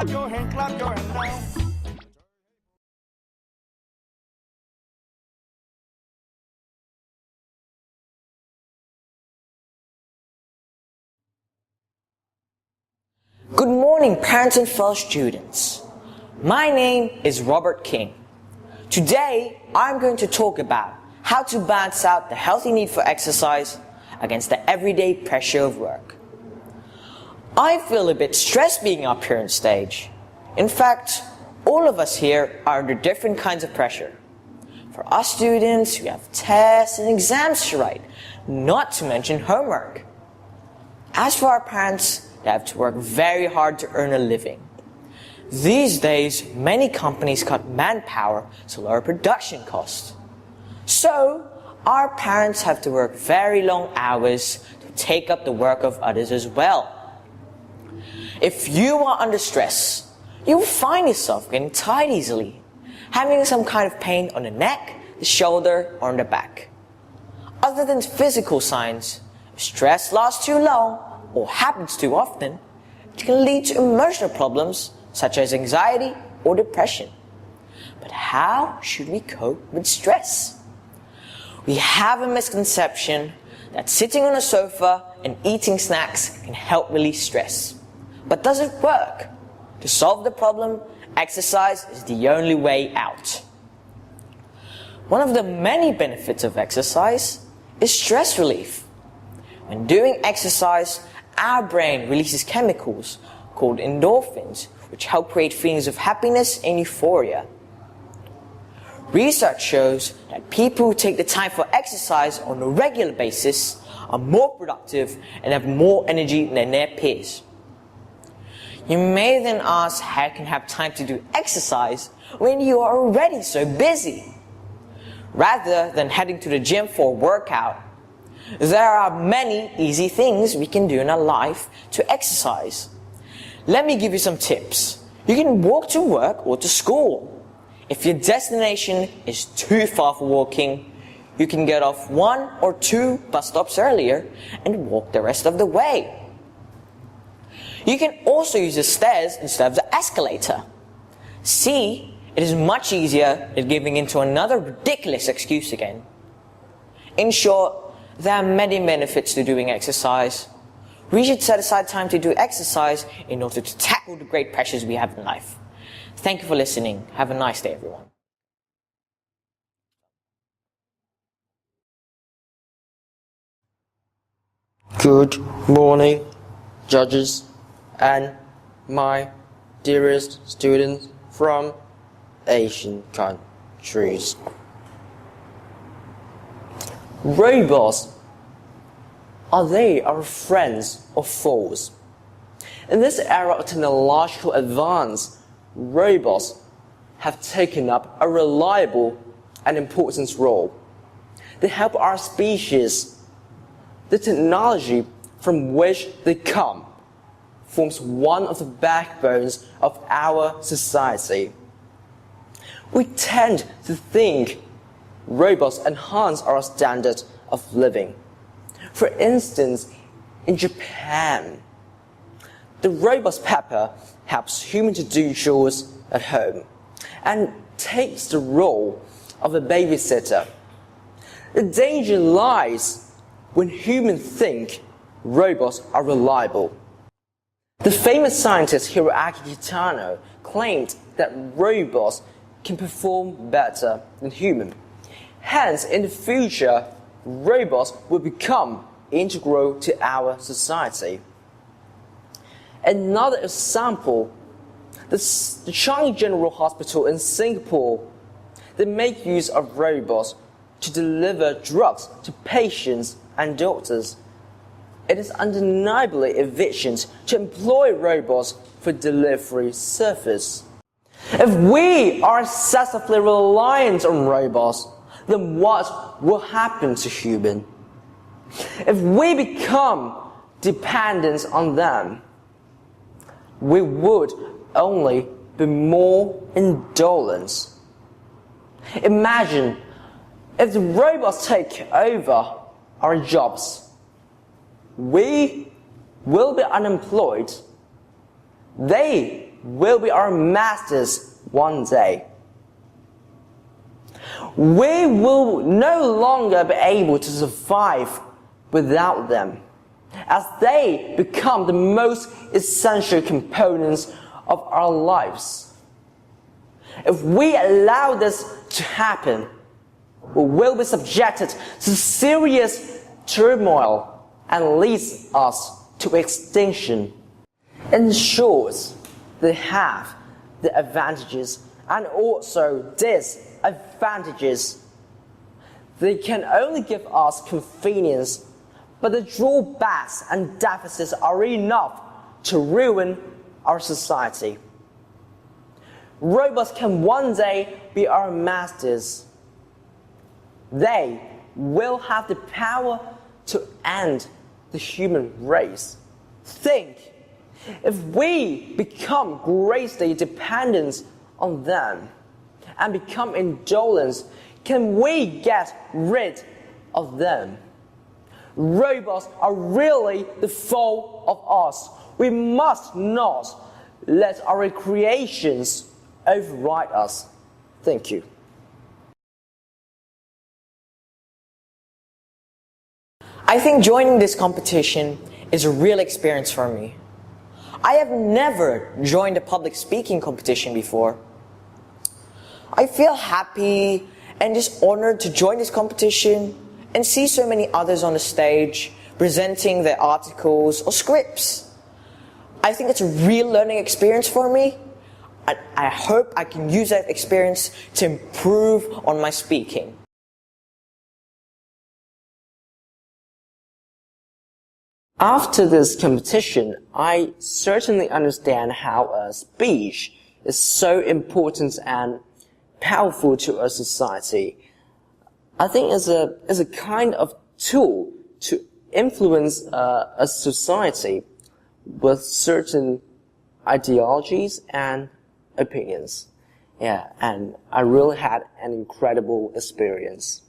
clap your hand now. Good morning, parents and fellow students. My name is Robert King. Today, I'm going to talk about how to balance out the healthy need for exercise against the everyday pressure of work. I feel a bit stressed being up here on stage. In fact, all of us here are under different kinds of pressure. For us students, we have tests and exams to write, not to mention homework. As for our parents, they have to work very hard to earn a living. These days, many companies cut manpower to lower production costs. So, our parents have to work very long hours to take up the work of others as well. If you are under stress, you will find yourself getting tired easily, having some kind of pain on the neck, the shoulder, or on the back. Other than physical signs, if stress lasts too long or happens too often, it can lead to emotional problems such as anxiety or depression. But how should we cope with stress? We have a misconception that sitting on a sofa and eating snacks can help release stress. But does it work? To solve the problem, exercise is the only way out. One of the many benefits of exercise is stress relief. When doing exercise, our brain releases chemicals called endorphins, which help create feelings of happiness and euphoria. Research shows that people who take the time for exercise on a regular basis are more productive and have more energy than their peers. You may then ask how you can have time to do exercise when you are already so busy. Rather than heading to the gym for a workout, there are many easy things we can do in our life to exercise. Let me give you some tips. You can walk to work or to school. If your destination is too far for walking, you can get off 1 or 2 bus stops earlier and walk the rest of the way. You can also use the stairs instead of the escalator. See, it is much easier than giving in to another ridiculous excuse again. In short, there are many benefits to doing exercise. We should set aside time to do exercise in order to tackle the great pressures we have in life. Thank you for listening. Have a nice day, everyone. Good morning, judges and my dearest students from Asian countries. Robots, are they our friends or foes? In this era of technological advance, robots have taken up a reliable and important role. They help our species. The technology from which they come forms one of the backbones of our society. We tend to think robots enhance our standard of living. For instance, in Japan, the robot Pepper helps humans to do chores at home and takes the role of a babysitter. The danger lies when humans think robots are reliable. The famous scientist Hiroaki Kitano claimed that robots can perform better than humans. Hence, in the future, robots will become integral to our society. Another example, the Changi General Hospital in Singapore, they make use of robots to deliver drugs to patients and doctors. It is undeniably efficient to employ robots for delivery service. If we are excessively reliant on robots, then what will happen to humans? If we become dependent on them, we would only be more indolent. Imagine if the robots take over our jobs. We will be unemployed. They will be our masters one day. We will no longer be able to survive without them, as they become the most essential components of our lives. If we allow this to happen, we will be subjected to serious turmoil and leads us to extinction. In short, they have the advantages and also disadvantages. They can only give us convenience, but the drawbacks and deficits are enough to ruin our society. Robots can one day be our masters. They will have the power to end the human race. Think, if we become greatly dependent on them and become indolent, can we get rid of them? Robots are really the fault of us. We must not let our creations override us. Thank you. I think joining this competition is a real experience for me. I have never joined a public speaking competition before. I feel happy and just honored to join this competition and see so many others on the stage presenting their articles or scripts. I think it's a real learning experience for me. I hope I can use that experience to improve on my speaking. After this competition, I certainly understand how a speech is so important and powerful to a society. I think it's a kind of tool to influence a society with certain ideologies and opinions. Yeah, and I really had an incredible experience.